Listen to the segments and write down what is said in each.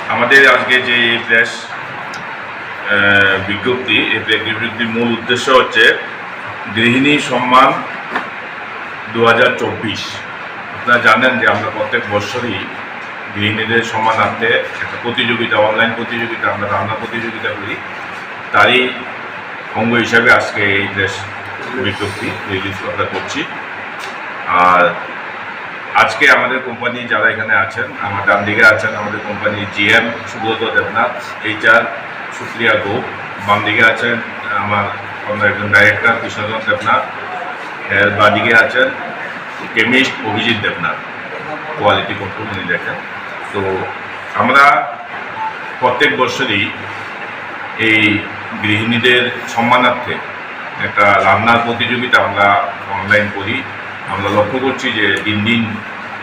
আমাদের আজকে যে প্রেস বিজ্ঞপ্তি, এই প্রেস বিজ্ঞপ্তির মূল উদ্দেশ্য হচ্ছে গৃহিণী সম্মান 2024। আপনারা জানেন যে আমরা প্রত্যেক বছরই গৃহিণীদের সম্মানার্থে একটা প্রতিযোগিতা, অনলাইন প্রতিযোগিতা, আমরা রান্না প্রতিযোগিতা করি। তারই অঙ্গ হিসাবে আজকে এই প্রেস বিজ্ঞপ্তি রিলিজ আমরা করছি। আর আজকে আমাদের কোম্পানি যারা এখানে আছেন, আমার ডান দিকে আছেন আমাদের কোম্পানির জিএম সুব্রত দেবনাথ, HR সুপ্রিয়া গোপ, বাম দিকে আছেন আমার একজন ডাইরেক্টর কৃষ্ণচন্দ্র দেবনাথ, এর বাদিকে আছেন chemist Abhijit Debnath, quality control উনি দেখেন। তো আমরা প্রত্যেক বছরই এই গৃহিণীদের সম্মানার্থে একটা রান্নার প্রতিযোগিতা আমরা অনলাইন করি। আমরা লক্ষ্য করছি যে দিন দিন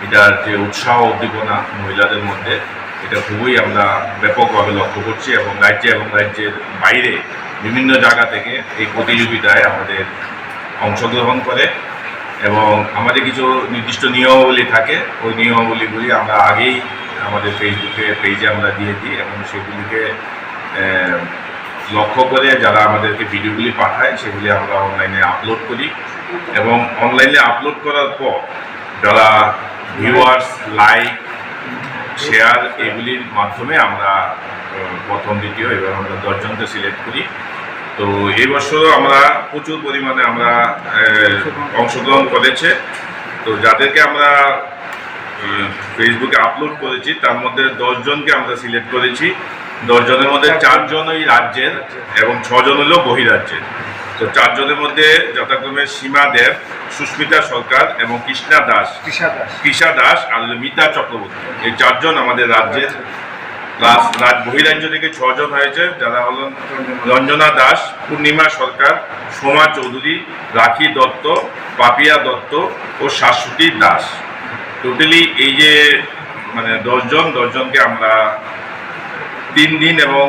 এটার যে উৎসাহ উদ্দীপনা মহিলাদের মধ্যে, এটা খুবই আমরা ব্যাপকভাবে লক্ষ্য করছি এবং রাজ্যের বাইরে বিভিন্ন জায়গা থেকে এই প্রতিযোগিতায় আমাদের অংশগ্রহণ করে। এবং আমাদের কিছু নির্দিষ্ট নিয়মাবলী থাকে, ওই নিয়মাবলীগুলি আমরা আগেই আমাদের ফেসবুকে পেজে আমরা দিয়ে দিই এবং সেগুলিকে লক্ষ্য করে যারা আমাদেরকে ভিডিওগুলি পাঠায় সেগুলি আমরা অনলাইনে আপলোড করি। এবং অনলাইনে আপলোড করার পর যারা ভিউয়ার্স, লাইক, শেয়ার এগুলির মাধ্যমে আমরা প্রথম, দ্বিতীয় এবার আমরা 10 জনকে সিলেক্ট করি। তো এই বছরও আমরা প্রচুর পরিমাণে আমরা অংশগ্রহণ করেছে। তো যাদেরকে আমরা ফেসবুকে আপলোড করেছি তার মধ্যে 10 জনকে আমরা সিলেক্ট করেছি। 10 জনের মধ্যে 4 জন ওই রাজ্যের এবং 6 জন হলো বহিরাজ্যের। তো 4 জনের মধ্যে যথাক্রমে সীমা দেব, সুস্মিতা সরকার এবং কৃষা দাস আর মিতা চক্রবর্তী, এই 4 জন আমাদের রাজ্যের। প্লাস বহিরাজ্য থেকে 6 জন হয়েছে, যারা হলেন রঞ্জনা দাস, পূর্ণিমা সরকার, সোমা চৌধুরী, রাখি দত্ত, পাপিয়া দত্ত ও শাশ্বতী দাস। টোটালি এই যে 10 জনকে আমরা 3 দিন এবং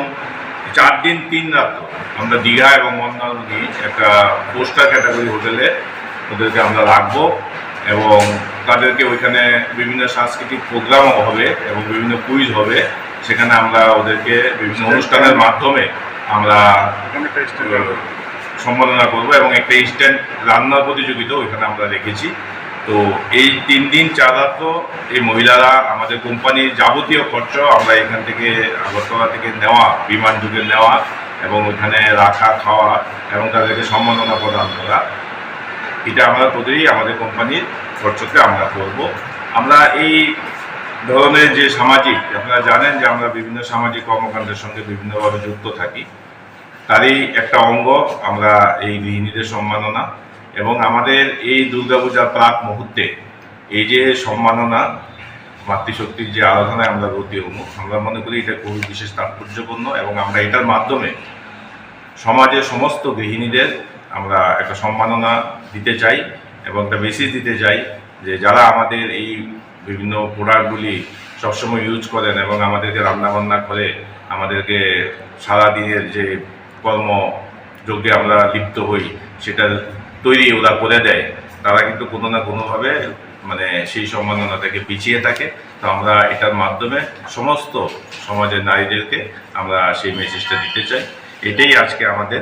4 দিন 3 রাত আমরা দীঘা এবং মন্দারমণি একটা 4-স্টার ক্যাটাগরি হোটেলে ওদেরকে আমরা রাখবো এবং তাদেরকে ওইখানে বিভিন্ন সাংস্কৃতিক প্রোগ্রামও হবে এবং বিভিন্ন কুইজ হবে। সেখানে আমরা ওদেরকে বিভিন্ন অনুষ্ঠানের মাধ্যমে আমরা সম্মাননা করবো এবং একটা ইনস্ট্যান্ট রান্নার প্রতিযোগিতাও ওইখানে আমরা রেখেছি। তো এই 3 দিন 4 রাত এই মহিলারা আমাদের কোম্পানির যাবতীয় খরচ আমরা এখান থেকে আগরতলা থেকে নেওয়া, বিমান যুগে নেওয়া এবং ওইখানে রাখা, খাওয়া এবং তাদেরকে সম্মাননা প্রদান করা, এটা আমরা প্রতিদিনই আমাদের কোম্পানির খরচতে আমরা করব। আমরা এই ধরনের যে সামাজিক, আপনারা জানেন যে আমরা বিভিন্ন সামাজিক কর্মকাণ্ডের সঙ্গে বিভিন্নভাবে যুক্ত থাকি, তারই একটা অঙ্গ আমরা এই গৃহিণীদের সম্মাননা। এবং আমাদের এই দুর্গাপূজার প্রাক মুহূর্তে এই যে সম্মাননা, মাতৃশক্তির যে আরাধনায় আমরা ব্রতী হব, আমরা মনে করি এটা খুবই বিশেষ তাৎপর্যপূর্ণ এবং আমরা এটার মাধ্যমে সমাজের সমস্ত গৃহিণীদের আমরা একটা সম্মাননা দিতে চাই এবং একটা মেসেজ দিতে চাই যে যারা আমাদের এই বিভিন্ন প্রোডাক্টগুলি সবসময় ইউজ করেন এবং আমাদেরকে রান্নাবান্না করে আমাদেরকে সারাদিনের যে কর্মযজ্ঞে আমরা লিপ্ত হই সেটা তৈরি ওরা করে দেয়, তারা কিন্তু কোনো না কোনোভাবে সেই সম্মাননা থেকে পিছিয়ে থাকে। তো আমরা এটার মাধ্যমে সমস্ত সমাজের নারীদেরকে আমরা সেই মেসেজটা দিতে চাই। এটাই আজকে আমাদের